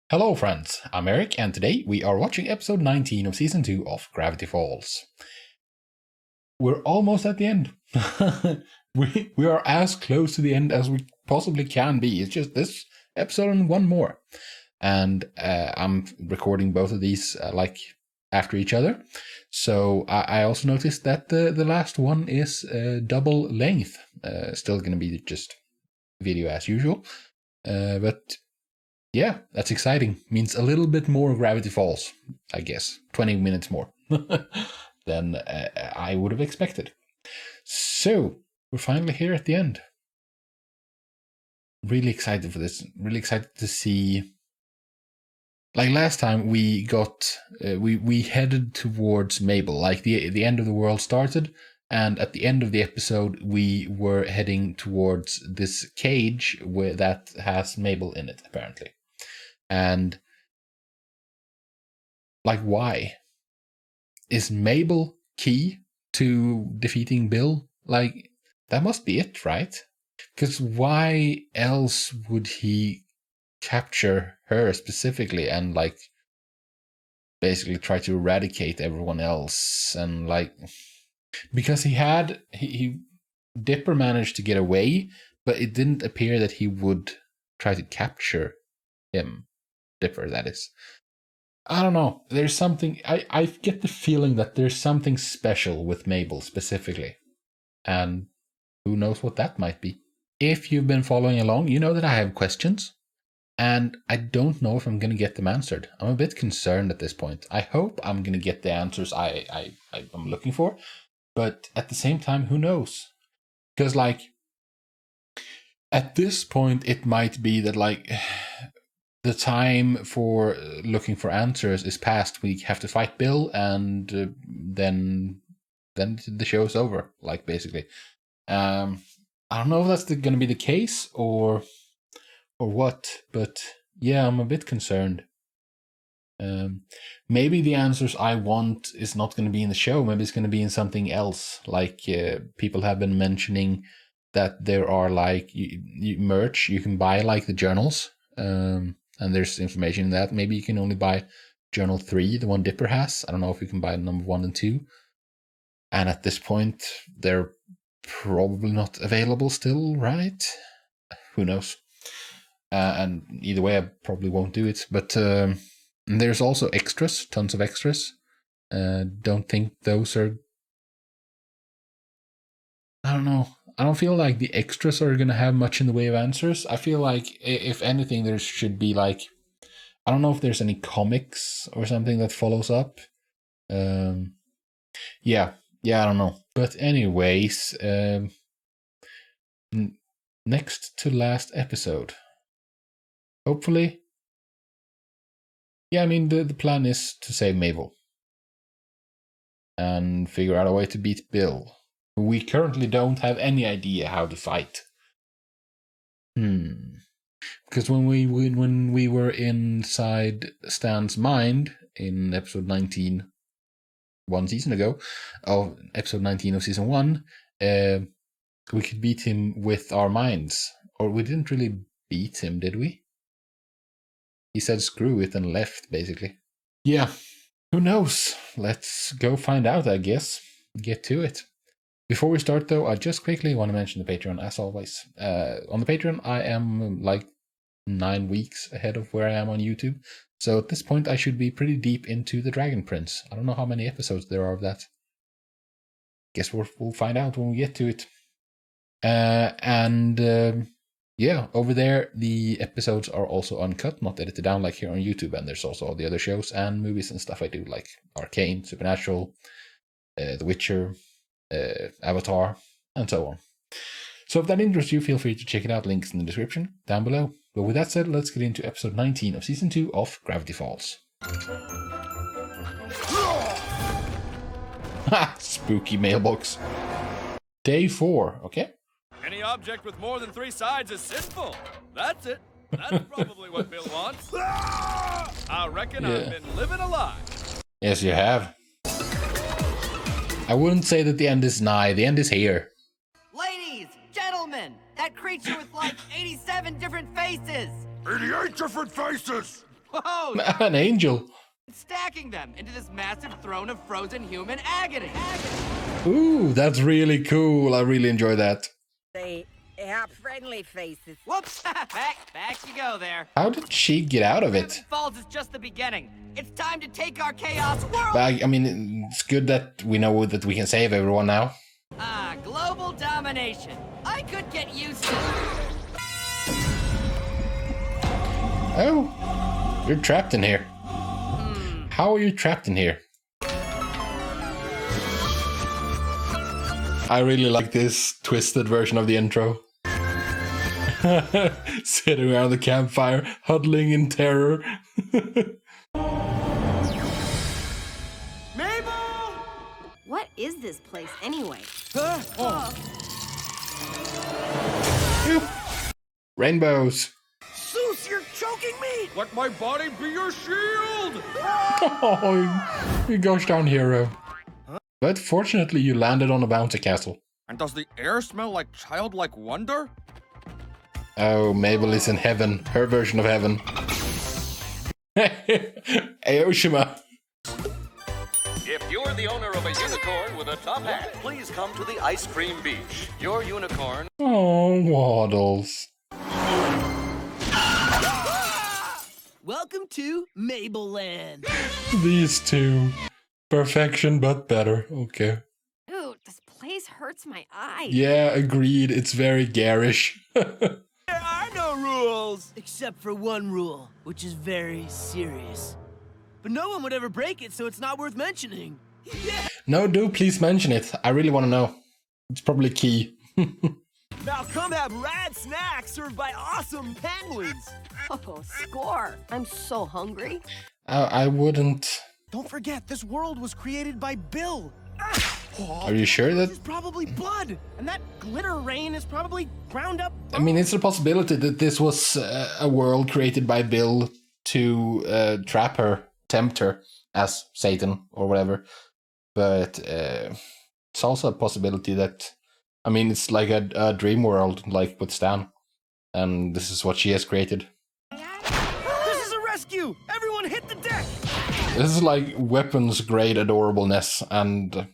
Hello friends, I'm Erik, and today we are watching episode 19 of season 2 of Gravity Falls. We're almost at the end. we are as close to the end as we possibly can be. It's just this episode and one more. And I'm recording both of these after each other. So I also noticed that the last one is double length. Still going to be just video as usual. But yeah, that's exciting. Means a little bit more Gravity Falls, I guess. 20 minutes more than I would have expected. So, we're finally here at the end. Really excited for this. Really excited to see. Like last time, we got we headed towards Mabel. Like the end of the world started, and at the end of the episode, we were heading towards this cage that has Mabel in it, apparently. And like, why? Is Mabel key to defeating Bill? Like, that must be it, right? Because why else would he capture her specifically and like basically try to eradicate everyone else? And like, because he Dipper managed to get away, but it didn't appear that he would try to capture him. Dipper, that is. I don't know. There's something. I get the feeling that there's something special with Mabel specifically. And who knows what that might be. If you've been following along, you know that I have questions. And I don't know if I'm going to get them answered. I'm a bit concerned at this point. I hope I'm going to get the answers I'm looking for. But at the same time, who knows? Because, like, at this point, it might be that, like, the time for looking for answers is past. We have to fight Bill, and then the show's over. Like, basically, I don't know if that's going to be the case or what. But yeah, I'm a bit concerned. Maybe the answers I want is not going to be in the show. Maybe it's going to be in something else. Like people have been mentioning that there are like merch you can buy, like the journals. And there's information in that. Maybe you can only buy Journal 3, the one Dipper has. I don't know if you can buy number 1 and 2. And at this point, they're probably not available still, right? Who knows? And either way, I probably won't do it. But there's also extras, tons of extras. Don't think those are... I don't know. I don't feel like the extras are going to have much in the way of answers. I feel like, if anything, there should be like... I don't know if there's any comics or something that follows up. Yeah, I don't know. But anyways, next to last episode. Hopefully. Yeah, I mean, the plan is to save Mabel. And figure out a way to beat Bill. We currently don't have any idea how to fight. Because when we were inside Stan's mind in episode 19, one season ago, of episode 19 of season 1, we could beat him with our minds. Or we didn't really beat him, did we? He said screw it and left, basically. Yeah, who knows? Let's go find out, I guess. Get to it. Before we start, though, I just quickly want to mention the Patreon, as always. On the Patreon, I am like 9 weeks ahead of where I am on YouTube. So at this point, I should be pretty deep into the Dragon Prince. I don't know how many episodes there are of that. Guess we'll find out when we get to it. Yeah, over there, the episodes are also uncut, not edited down like here on YouTube. And there's also all the other shows and movies and stuff I do, like Arcane, Supernatural, The Witcher, Avatar, and so on. So if that interests you, feel free to check it out. Links in the description down below. But with that said, let's get into episode 19 of season 2 of Gravity Falls. Ha! Spooky mailbox. Day 4, okay? Any object with more than 3 sides is sinful. That's it. That's probably what Bill wants. I reckon I've been living a lie. Yes, you have. I wouldn't say that the end is nigh. The end is here. Ladies, gentlemen, that creature with like 87 different faces. 88 different faces! Whoa! An angel. Stacking them into this massive throne of frozen human agony. Ooh, that's really cool. I really enjoy that. They have friendly faces. Whoops! back you go there. How did she get out of it? Falls is just the beginning. It's time to take our chaos world. But I mean, it's good that we know that we can save everyone now. Global domination. I could get used to it. Oh, you're trapped in here. How are you trapped in here? I really like this twisted version of the intro. Sitting around the campfire, huddling in terror. Mabel! What is this place anyway? Rainbows. Zeus, you're choking me! Let my body be your shield! Oh, you gosh darn hero. But fortunately you landed on a bouncy castle. And does the air smell like childlike wonder? Oh, Mabel is in heaven. Her version of heaven. Aoshima. If you're the owner of a unicorn with a top hat, please come to the ice cream beach. Your unicorn... Oh, Waddles. Welcome to Mabelland. These two. Perfection, but better. Okay. Dude, this place hurts my eyes. Yeah, agreed. It's very garish. There are no rules! Except for one rule, which is very serious. But no one would ever break it, so it's not worth mentioning. Yeah. No, do please mention it. I really want to know. It's probably key. Now come have rad snacks served by awesome penguins. Oh, score. I'm so hungry. I wouldn't... Don't forget, this world was created by Bill. Are you sure This that... is probably blood, and that glitter rain is probably ground up. I mean, it's a possibility that this was a world created by Bill to trap her, tempt her, as Satan or whatever. But it's also a possibility that... I mean, it's like a dream world, like with Stan. And this is what she has created. This is a rescue! Everyone hit the deck! This is like weapons grade adorableness, and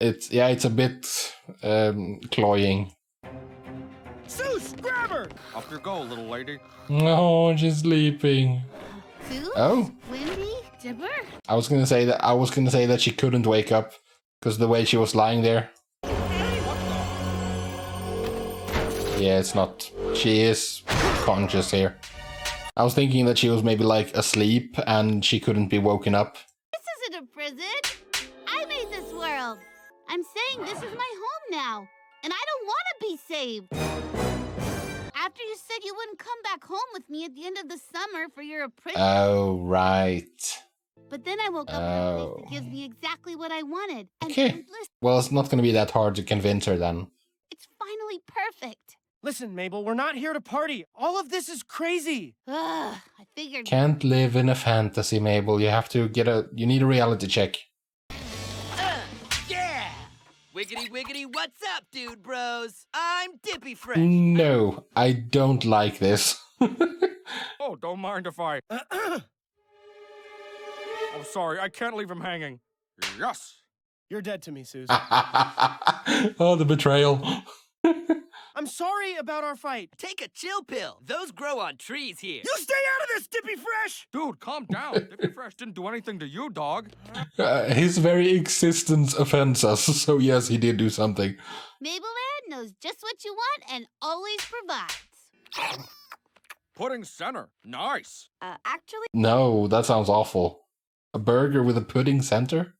it's a bit cloying. Zeus, grab her! Off you go, little lady. No, she's sleeping. Zeus? Oh, Windy? Dipper? I was gonna say that she couldn't wake up because the way she was lying there. Yeah, it's not. She is conscious here. I was thinking that she was maybe like asleep and she couldn't be woken up. This isn't a prison. I made this world. I'm saying this is my home now. And I don't want to be saved. After you said you wouldn't come back home with me at the end of the summer for your apprenticeship. Oh, right. But then I woke up in a place that gives me exactly what I wanted. And Okay. endless. Well, it's not gonna be that hard to convince her then. It's finally perfect. Listen, Mabel, we're not here to party. All of this is crazy. Ugh, I figured. Can't live in a fantasy, Mabel. You have to you need a reality check. Yeah! Wiggity wiggity, what's up, dude bros? I'm Dippy Fresh. No, I don't like this. Oh, don't mind if I... Oh, sorry, I can't leave him hanging. Yes! You're dead to me, Zeus. Oh, the betrayal. I'm sorry about our fight. Take a chill pill. Those grow on trees here. You stay out of this, Dippy Fresh! Dude, calm down. Dippy Fresh didn't do anything to you, dog. His very existence offends us, so yes, he did do something. Mabelland knows just what you want and always provides. Pudding center. Nice. Actually, No, that sounds awful. A burger with a pudding center?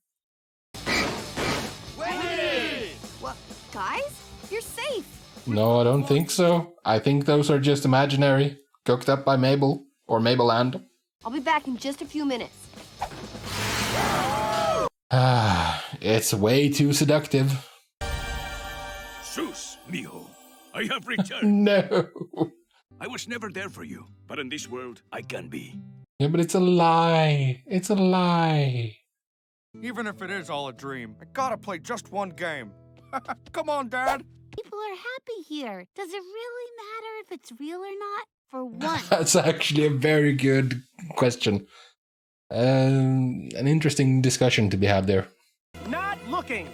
what? Guys? You're safe. No, I don't think so. I think those are just imaginary, cooked up by Mabel, or Mabelland. I'll be back in just a few minutes. Ah, it's way too seductive. Zeus, mijo, I have returned. No. I was never there for you, but in this world, I can be. Yeah, but it's a lie. It's a lie. Even if it is all a dream, I gotta play just one game. Come on, Dad. People are happy here. Does it really matter if it's real or not? For once. That's actually a very good question. An interesting discussion to be had there. Not looking.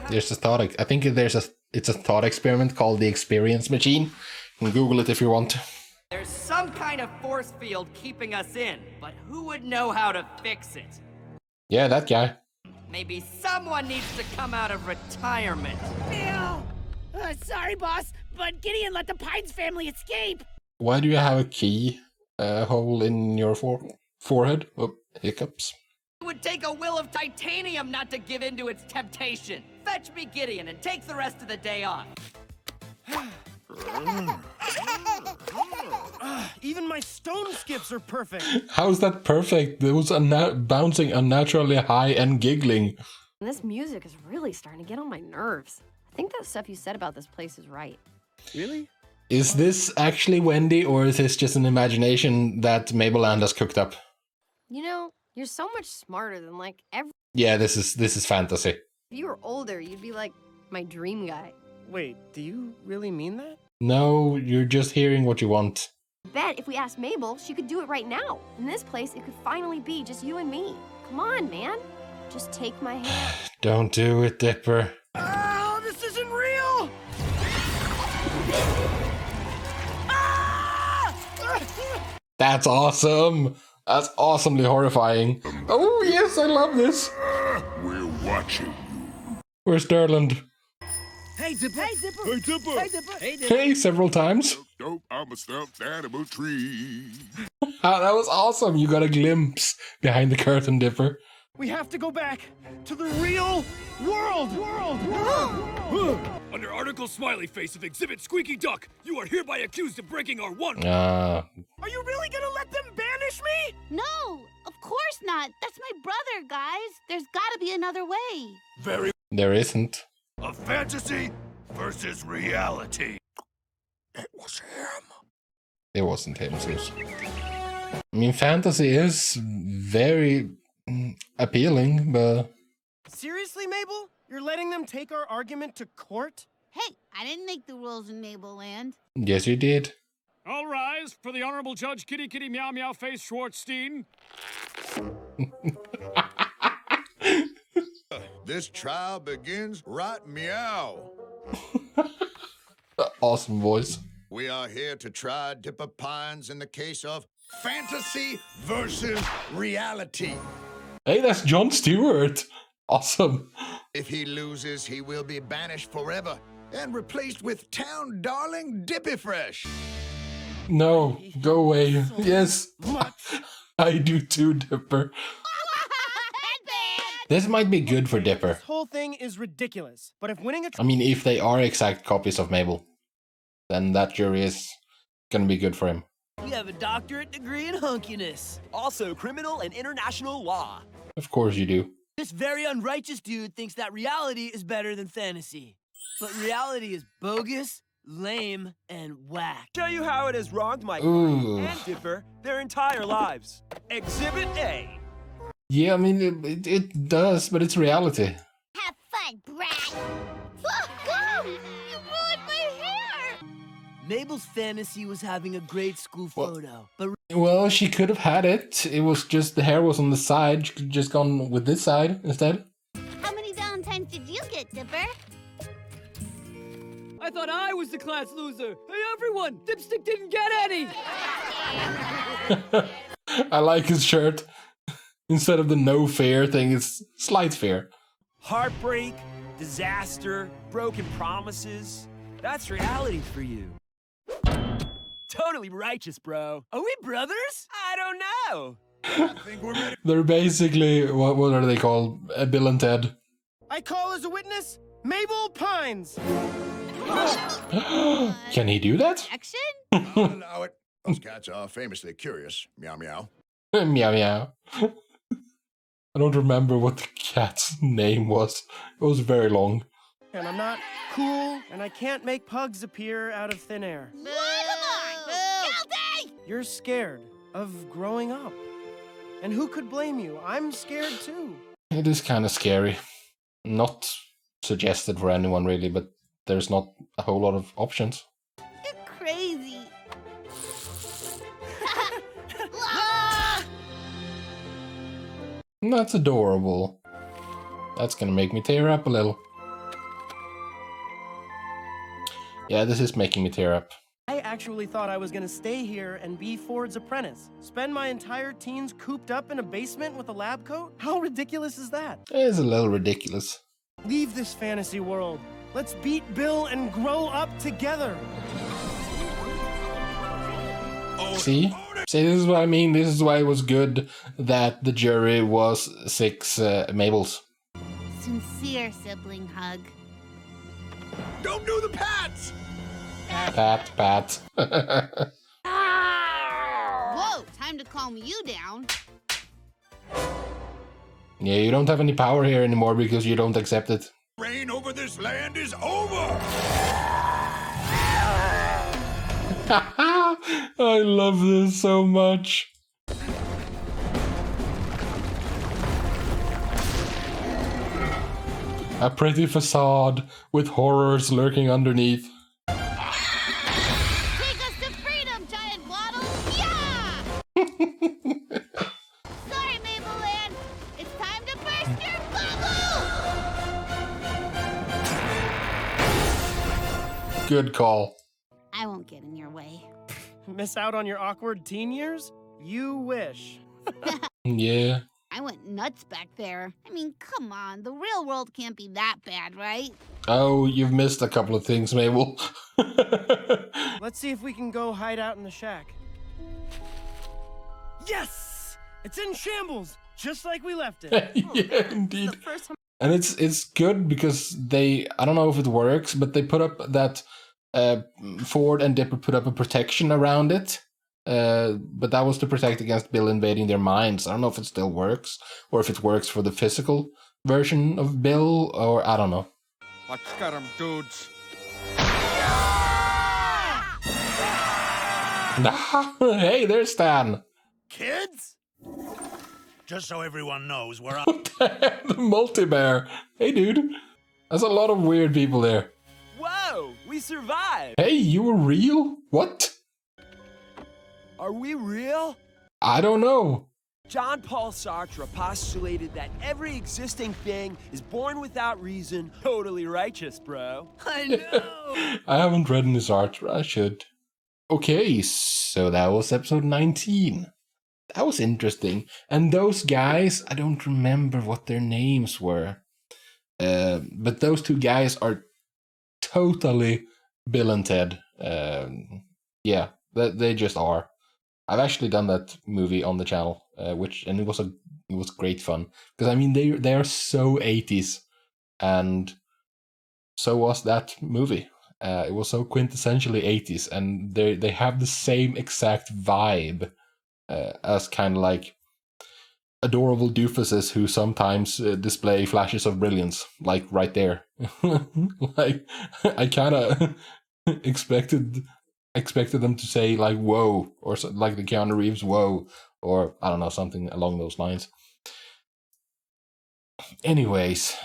There's a thought. I think it's a thought experiment called the experience machine. You can Google it if you want. There's some kind of force field keeping us in, but who would know how to fix it? Yeah, that guy. Maybe someone needs to come out of retirement. Bill! Sorry, boss, but Gideon let the Pines family escape. Why do you have a key hole in your forehead? Oh, hiccups. It would take a will of titanium not to give in to its temptation. Fetch me Gideon and take the rest of the day off. Even my stone skips are perfect. How's that perfect? It was bouncing unnaturally high and giggling. This music is really starting to get on my nerves. I think that stuff you said about this place is right. Really? Is this actually Wendy, or is this just an imagination that Mabelland has cooked up? You know, you're so much smarter than like every. Yeah, this is fantasy. If you were older, you'd be like my dream guy. Wait, do you really mean that? No, you're just hearing what you want. I bet if we asked Mabel, she could do it right now. In this place, it could finally be just you and me. Come on, man. Just take my hand. Don't do it, Dipper. Oh, this isn't real! That's awesome. That's awesomely horrifying. Oh, yes, I love this. We're watching. Where's Sterland? Hey, Dipper! Hey, Dipper! Hey, Dipper! Hey, Dipper! Hey, Dipper! Hey, several times. Nope, I'm a stuffed animal tree. That was awesome. You got a glimpse behind the curtain, Dipper. We have to go back to the real world! Under Article Smiley Face of Exhibit Squeaky Duck, you are hereby accused of breaking our one. Are you really gonna let them banish me? No, of course not. That's my brother, guys. There's gotta be another way. Very. There isn't. A fantasy versus reality. It was him. It wasn't him, Zeus. I mean, fantasy is very appealing, but... Seriously, Mabel? You're letting them take our argument to court? Hey, I didn't make the rules in Mabelland. Yes, you did. All rise for the Honorable Judge Kitty Kitty Meow Meow Face Schwartzstein. This trial begins right meow. Awesome voice. We are here to try Dipper Pines in the case of fantasy versus reality. Hey, that's Jon Stewart. Awesome. If he loses, he will be banished forever and replaced with town darling Dippy Fresh. No, go away. Yes, I do too, Dipper. This might be good for Dipper. This whole thing is ridiculous. But if winning a I mean, if they are exact copies of Mabel, then that jury is gonna be good for him. You have a doctorate degree in hunkiness. Also criminal and international law. Of course you do. This very unrighteous dude thinks that reality is better than fantasy. But reality is bogus, lame, and whack. Show you how it has wronged my Ooh. and Dipper their entire lives. Exhibit A. Yeah, I mean, it does, but it's reality. Have fun, brat. Go! You ruined my hair! Mabel's fantasy was having a grade school photo, but Well, she could have had it. It was just the hair was on the side. She could have just gone with this side instead. How many Valentines did you get, Dipper? I thought I was the class loser. Hey, everyone! Dipstick didn't get any! I like his shirt. Instead of the no fear thing, it's slight fear. heartbreak, disaster, broken promises. That's reality for you. Totally righteous, bro. Are we brothers? I don't know. I think we're ready. They're basically, what are they called? Bill and Ted. I call as a witness Mabel Pines. Can he do that? Action? I'll allow it. Those cats are famously curious. Meow meow. Meow meow. I don't remember what the cat's name was. It was very long. And I'm not cool, and I can't make pugs appear out of thin air. Boo! Come on! Guilty! You're scared of growing up. And who could blame you? I'm scared too. It is kind of scary. Not suggested for anyone really, but there's not a whole lot of options. You're crazy. That's adorable. That's gonna make me tear up a little. Yeah, this is making me tear up. I actually thought I was gonna stay here and be Ford's apprentice. Spend my entire teens cooped up in a basement with a lab coat? How ridiculous is that? It's a little ridiculous. Leave this fantasy world. Let's beat Bill and grow up together. See? See, this is what I mean. This is why it was good that the jury was 6 Mabels. Sincere sibling hug. Don't do the pats! Pat. Whoa, time to calm you down. Yeah, you don't have any power here anymore because you don't accept it. Reign over this land is over! I love this so much. A pretty facade with horrors lurking underneath. Take us to freedom, giant waddle! Yeah! Sorry, Mabelland. It's time to burst your bubble! Good call. I won't get in your way. Miss out on your awkward teen years? You wish. Yeah. I went nuts back there. I mean, come on. The real world can't be that bad, right? Oh, you've missed a couple of things, Mabel. Let's see if we can go hide out in the shack. Yes! It's in shambles, just like we left it. Yeah, indeed. And it's good because they, I don't know if it works, but they put up that Ford and Dipper put up a protection around it. But that was to protect against Bill invading their minds. I don't know if it still works, or if it works for the physical version of Bill, or I don't know. Let's get him, dudes. Hey, there's Stan. Kids? Just so everyone knows where The multi-bear. Hey, dude. There's a lot of weird people there. Whoa, we survived! Hey, you were real? What? Are we real? I don't know. John Paul Sartre postulated that every existing thing is born without reason, totally righteous, bro. I know! I haven't read his art. I should. Okay, so that was episode 19. That was interesting. And those guys, I don't remember what their names were. But those two guys are totally Bill and Ted. Yeah, they just are. I've actually done that movie on the channel, and it was great fun, because I mean they are so 80s, and so was that movie. It was so quintessentially 80s, and they have the same exact vibe as kind of like adorable doofuses who sometimes display flashes of brilliance, like right there. Like I kind of expected them to say like whoa, or like the Keanu Reeves whoa, or I don't know, something along those lines. Anyways,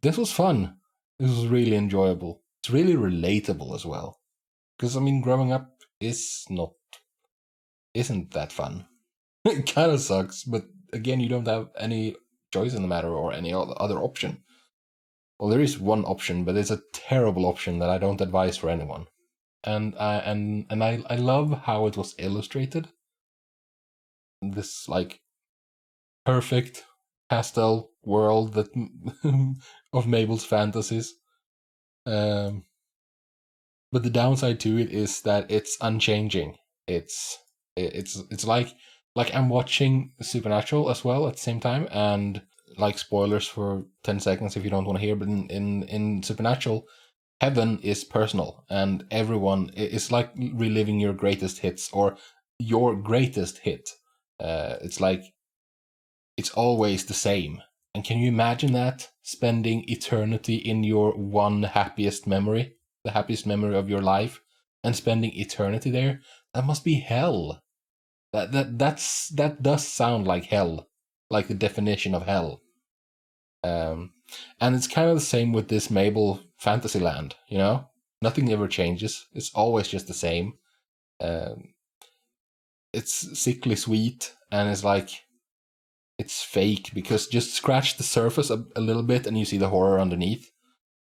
this was fun. This was really enjoyable. It's really relatable as well, because I mean growing up isn't that fun. It kind of sucks, but again, you don't have any choice in the matter or any other option. Well, there is one option, but it's a terrible option that I don't advise for anyone. And I love how it was illustrated. This like perfect pastel world that of Mabel's fantasies. But the downside to it is that it's unchanging. It's like I'm watching Supernatural as well at the same time, and like spoilers for 10 seconds if you don't want to hear, but in Supernatural, heaven is personal, and everyone is like reliving your greatest hits or your greatest hit. It's like it's always the same. And can you imagine that? Spending eternity in your one happiest memory, the happiest memory of your life, and spending eternity there? That must be hell. That does sound like hell, like the definition of hell. And it's kind of the same with this Mabel Fantasyland, you know? Nothing ever changes. It's always just the same. It's sickly sweet, and it's like, it's fake, because just scratch the surface a little bit and you see the horror underneath.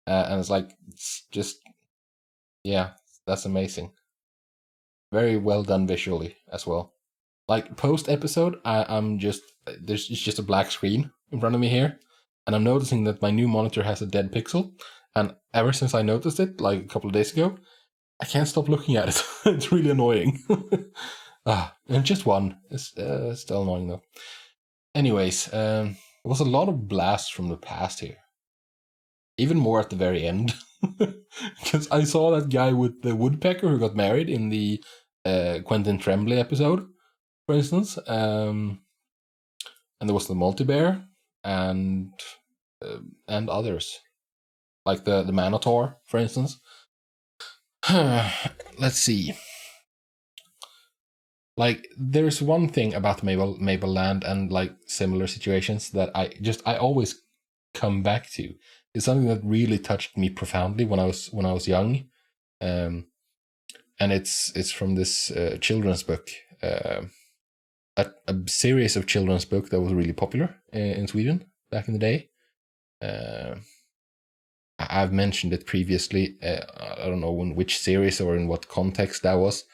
And it's like, it's just, yeah, that's amazing. Very well done visually as well. Like, post-episode, it's just a black screen in front of me here, and I'm noticing that my new monitor has a dead pixel, and ever since I noticed it, like a couple of days ago, I can't stop looking at it. It's really annoying. And just one. It's still annoying though. Anyways, there was a lot of blasts from the past here. Even more at the very end. Because I saw that guy with the woodpecker who got married in the Quentin Tremblay episode, for instance. And there was the multi-bear and others. Like the Manotaur, for instance. Let's see. Like, there's one thing about Mabelland and like similar situations that I always come back to. It's something that really touched me profoundly when I was young, and it's from this children's book, a series of children's book that was really popular in Sweden back in the day. I've mentioned it previously. I don't know in which series or in what context that was.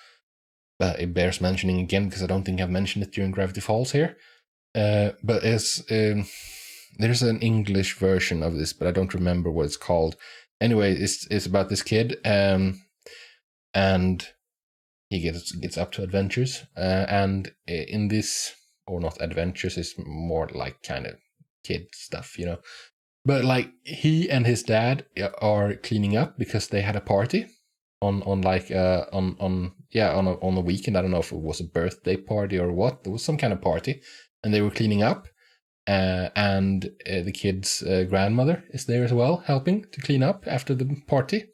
But it bears mentioning again because I don't think I've mentioned it during Gravity Falls here. But there's an English version of this, but I don't remember what it's called. Anyway, it's about this kid, and he gets up to adventures. And in this, or not adventures, it's more like kind of kid stuff, you know. But like he and his dad are cleaning up because they had a party. On a weekend. I don't know if it was a birthday party or what. There was some kind of party, and they were cleaning up. And the kid's grandmother is there as well, helping to clean up after the party.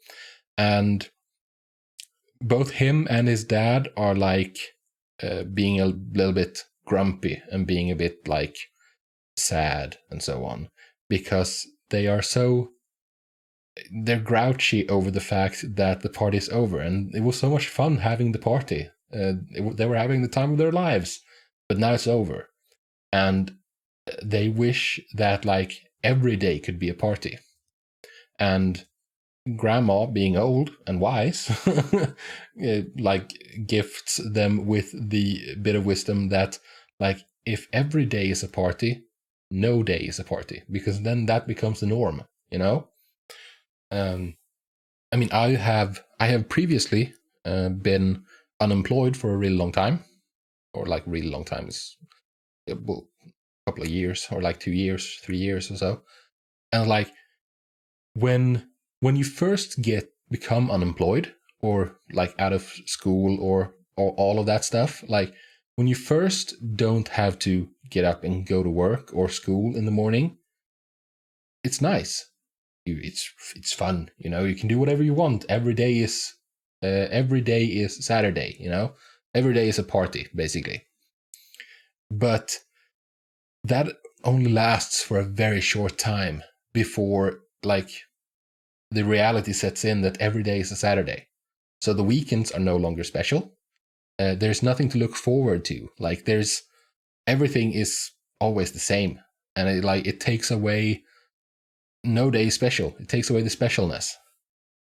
And both him and his dad are like being a little bit grumpy and being a bit like sad and so on, because they're grouchy over the fact that the party's over, and it was so much fun having the party. They were having the time of their lives, but now it's over. And they wish that like every day could be a party. And grandma, being old and wise, like gifts them with the bit of wisdom that like if every day is a party, no day is a party, because then that becomes the norm, you know? I mean, I have previously been unemployed for a really long time, or like really long time is a couple of years, or like 2 years, 3 years or so. And like when you first become unemployed, or like out of school, or all of that stuff, like when you first don't have to get up and go to work or school in the morning, it's nice. It's fun, you know. You can do whatever you want. Every day is Saturday, you know. Every day is a party, basically. But that only lasts for a very short time before like the reality sets in that every day is a Saturday. So the weekends are no longer special. There's nothing to look forward to. Like everything is always the same, and it takes away. No day is special. It takes away the specialness.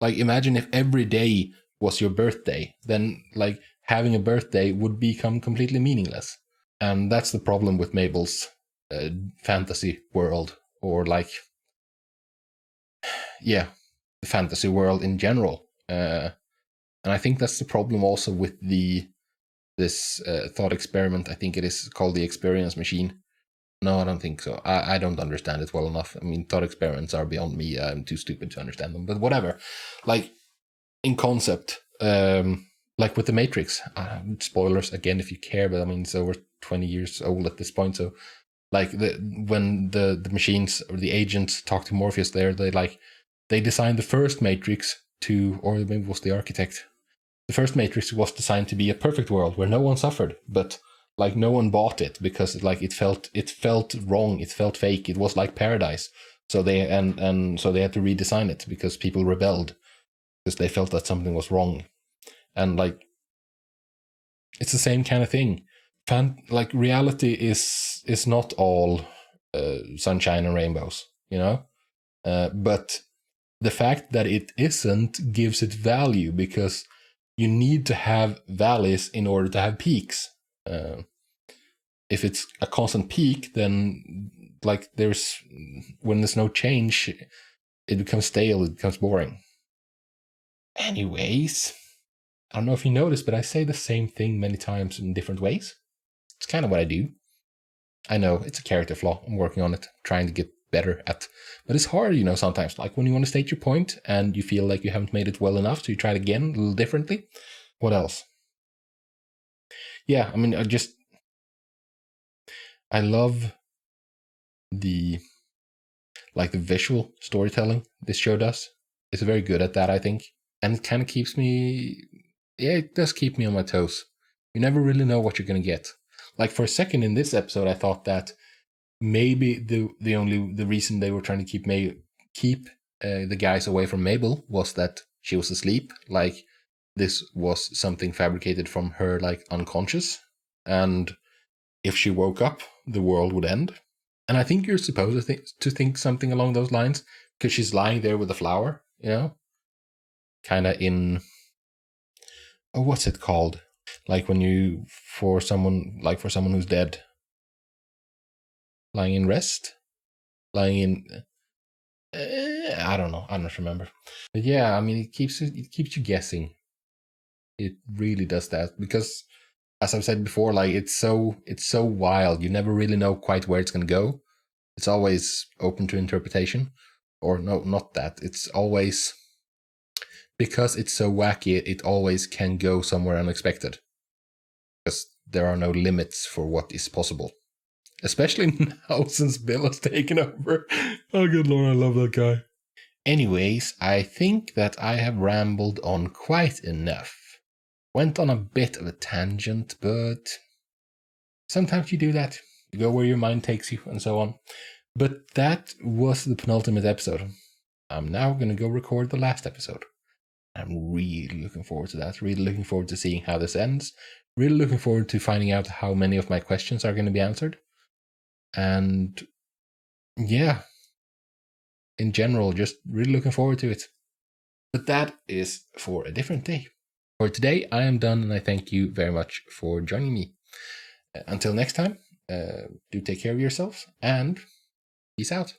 Like, imagine if every day was your birthday, then like having a birthday would become completely meaningless. And that's the problem with Mabel's fantasy world, or like, yeah, the fantasy world in general. And I think that's the problem also with this thought experiment. I think it is called the experience machine. No, I don't think so. I don't understand it well enough. I mean, thought experiments are beyond me. I'm too stupid to understand them. But whatever. Like, in concept, like with the Matrix. Spoilers, again, if you care, but I mean, it's over 20 years old at this point. So, like, when the machines or the agents talk to Morpheus there, they designed the first Matrix or maybe it was the architect. The first Matrix was designed to be a perfect world where no one suffered, but like no one bought it because like it felt wrong, it felt fake. It was like paradise, So they so they had to redesign it because people rebelled because they felt that something was wrong. And like, it's the same kind of thing. Like, reality is not all sunshine and rainbows, you know? But the fact that it isn't gives it value, because you need to have valleys in order to have peaks. If it's a constant peak, then like when there's no change, it becomes stale, it becomes boring. Anyways, I don't know if you noticed, but I say the same thing many times in different ways. It's kind of what I do. I know it's a character flaw. I'm working on it, trying to get better at. But it's hard, you know, sometimes. Like when you want to state your point and you feel like you haven't made it well enough, so you try it again a little differently. What else? Yeah, I mean, I love the visual storytelling this show does. It's very good at that, I think. And it kind of keeps me, it does keep me on my toes. You never really know what you're going to get. Like for a second in this episode, I thought that maybe the reason they were trying to keep the guys away from Mabel was that she was asleep. Like this was something fabricated from her, like, unconscious. And if she woke up, the world would end. And I think you're supposed to think something along those lines, because she's lying there with a flower, you know? Kind of in... Oh, what's it called? Like when you... For someone who's dead. Lying in rest? Lying in... I don't know. I don't remember. But yeah, I mean, it keeps you guessing. It really does that, because as I've said before, like it's so wild. You never really know quite where it's going to go. It's always open to interpretation. Or no, not that. It's always, because it's so wacky, it always can go somewhere unexpected. Because there are no limits for what is possible. Especially now, since Bill has taken over. Oh, good lord, I love that guy. Anyways, I think that I have rambled on quite enough. Went on a bit of a tangent, but sometimes you do that. You go where your mind takes you and so on. But that was the penultimate episode. I'm now going to go record the last episode. I'm really looking forward to that. Really looking forward to seeing how this ends. Really looking forward to finding out how many of my questions are going to be answered. And yeah, in general, just really looking forward to it. But that is for a different day. For today, I am done, and I thank you very much for joining me. Until next time, do take care of yourselves, and peace out.